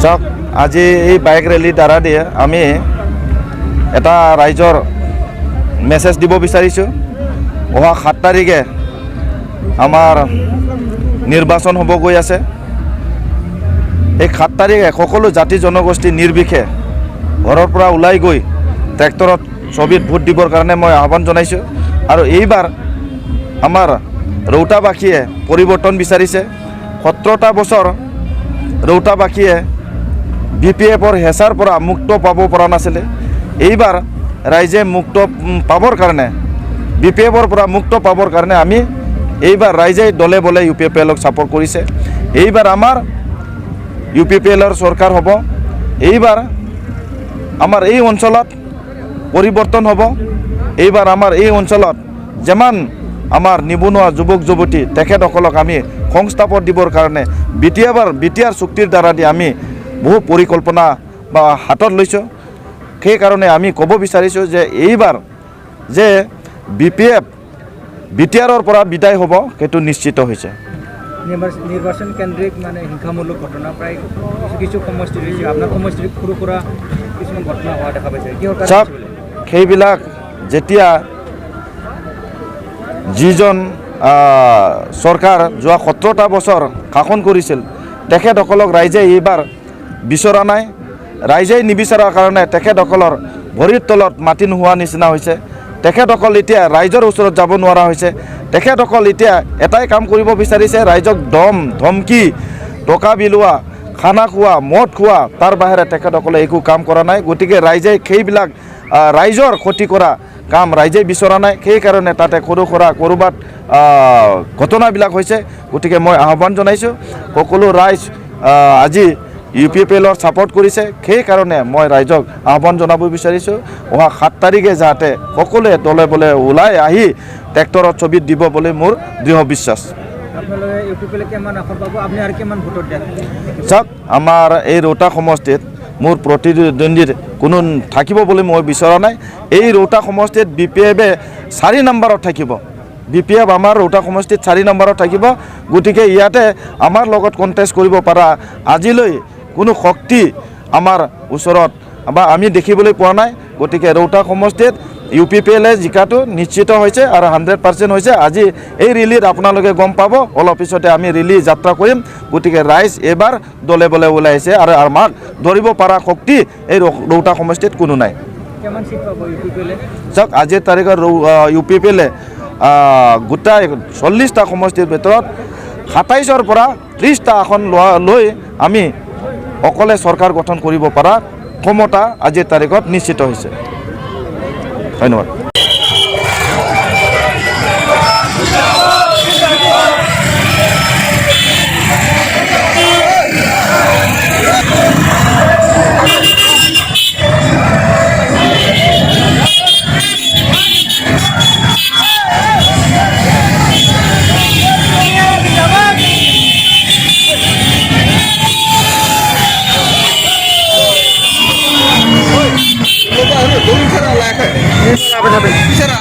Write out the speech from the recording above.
চাওক আজি এই বাইক ৰেলীৰ দ্বাৰা দিয়ে আমি এটা ৰাইজৰ মেছেজ দিব বিচাৰিছোঁ। অহা 7 তাৰিখে আমাৰ নিৰ্বাচন হ'ব গৈ আছে। এই 7 তাৰিখে সকলো জাতি জনগোষ্ঠী নিৰ্বিশেষে ঘৰৰ পৰা ওলাই গৈ ট্ৰেক্টৰত ছবিত ভোট দিবৰ কাৰণে মই আহ্বান জনাইছোঁ। আৰু এইবাৰ আমাৰ ৰৌতাবাসীয়ে পৰিৱৰ্তন বিচাৰিছে। 17টা বছৰ ৰৌতাবাসীয়ে BPFৰ হেঁচাৰ পৰা মুক্ত পাব পৰা নাছিলে। এইবাৰ ৰাইজে মুক্ত পাবৰ কাৰণে BPFৰ পৰা মুক্ত পাবৰ কাৰণে আমি এইবাৰ ৰাইজে দলে বলে UPPLক ছাপোৰ্ট কৰিছে। এইবাৰ আমাৰ UPPLৰ চৰকাৰ হ'ব। এইবাৰ আমাৰ এই অঞ্চলত পৰিৱৰ্তন হ'ব। এইবাৰ আমাৰ এই অঞ্চলত যিমান আমাৰ নিবনুৱা যুৱক যুৱতী তেখেতসকলক আমি সংস্থাপন দিবৰ কাৰণে BTR চুক্তিৰ দ্বাৰা দি আমি বহু পৰিকল্পনা বা হাতত লৈছোঁ। সেইকাৰণে আমি ক'ব বিচাৰিছোঁ যে এইবাৰ যে BTRৰ পৰা বিদায় হ'ব সেইটো নিশ্চিত হৈছে। নিৰ্বাচন কেন্দ্ৰিক মানে হিংসামূলক ঘটনা প্ৰায় কিছু সমষ্টিত হৈছে। আপোনাৰ সমষ্টিত সৰু সুৰা কিছুমান ঘটনা হোৱা দেখা পাইছে। চাওক সেইবিলাক যেতিয়া যিজন চৰকাৰ যোৱা 17টা বছৰ শাসন কৰিছিল তেখেতসকলক ৰাইজে এইবাৰ বিচৰা নাই। ৰাইজেই নিবিচৰাৰ কাৰণে তেখেতসকলৰ ভৰিৰ তলত মাটি নোহোৱা নিচিনা হৈছে। তেখেতসকল এতিয়া ৰাইজৰ ওচৰত যাব নোৱাৰা হৈছে। তেখেতসকল এতিয়া এটাই কাম কৰিব বিচাৰিছে, ৰাইজক ধমকি টকা বিলোৱা, খানা খোৱা, মদ খোৱা, তাৰ বাহিৰে তেখেতসকলে একো কাম কৰা নাই। গতিকে ৰাইজে সেইবিলাক ৰাইজৰ ক্ষতি কৰা কাম ৰাইজে বিচৰা নাই। সেইকাৰণে তাতে সৰু সুৰা ক'ৰবাত ঘটনাবিলাক হৈছে। গতিকে মই আহ্বান জনাইছোঁ সকলো ৰাইজ আজি UPPLৰ ছাপোৰ্ট কৰিছে। সেইকাৰণে মই ৰাইজক আহ্বান জনাব বিচাৰিছোঁ অহা 7 তাৰিখে যাতে সকলোৱে দলে বলে ওলাই আহি ট্ৰেক্টৰত ছবিত দিব বুলি মোৰ দৃঢ় বিশ্বাস। চাওক আমাৰ এই ৰৌতা সমষ্টিত মোৰ প্ৰতিদ্বন্দ্বীৰ কোনো থাকিব বুলি মই বিচৰা নাই। এই ৰৌতা সমষ্টিত BPFে 4 নম্বৰত থাকিব। BPF আমাৰ ৰৌতা সমষ্টিত 4 নম্বৰত থাকিব। গতিকে ইয়াতে আমাৰ লগত কণ্টেষ্ট কৰিব পৰা আজিলৈ কোনো শক্তি আমাৰ ওচৰত বা আমি দেখিবলৈ পোৱা নাই। গতিকে ৰৌতা সমষ্টিত UPPLে জিকাটো নিশ্চিত হৈছে আৰু 100% হৈছে। আজি এই ৰেলীত আপোনালোকে গম পাব, অলপ পিছতে আমি ৰেলী যাত্ৰা কৰিম। গতিকে ৰাইজ এবাৰ দলে বলে ওলাই আহিছে আৰু আমাক ধৰিব পৰা শক্তি এই ৰৌতা সমষ্টিত কোনো নাই। চাওক আজিৰ তাৰিখত UPPLে গোটাই 40টা সমষ্টিৰ ভিতৰত 27ৰ পৰা 30টা আসন লৈ আমি অকলে চৰকাৰ গঠন কৰিব পৰা ক্ষমতা আজিৰ তাৰিখত নিশ্চিত হৈছে। ধন্যবাদ। Bisa.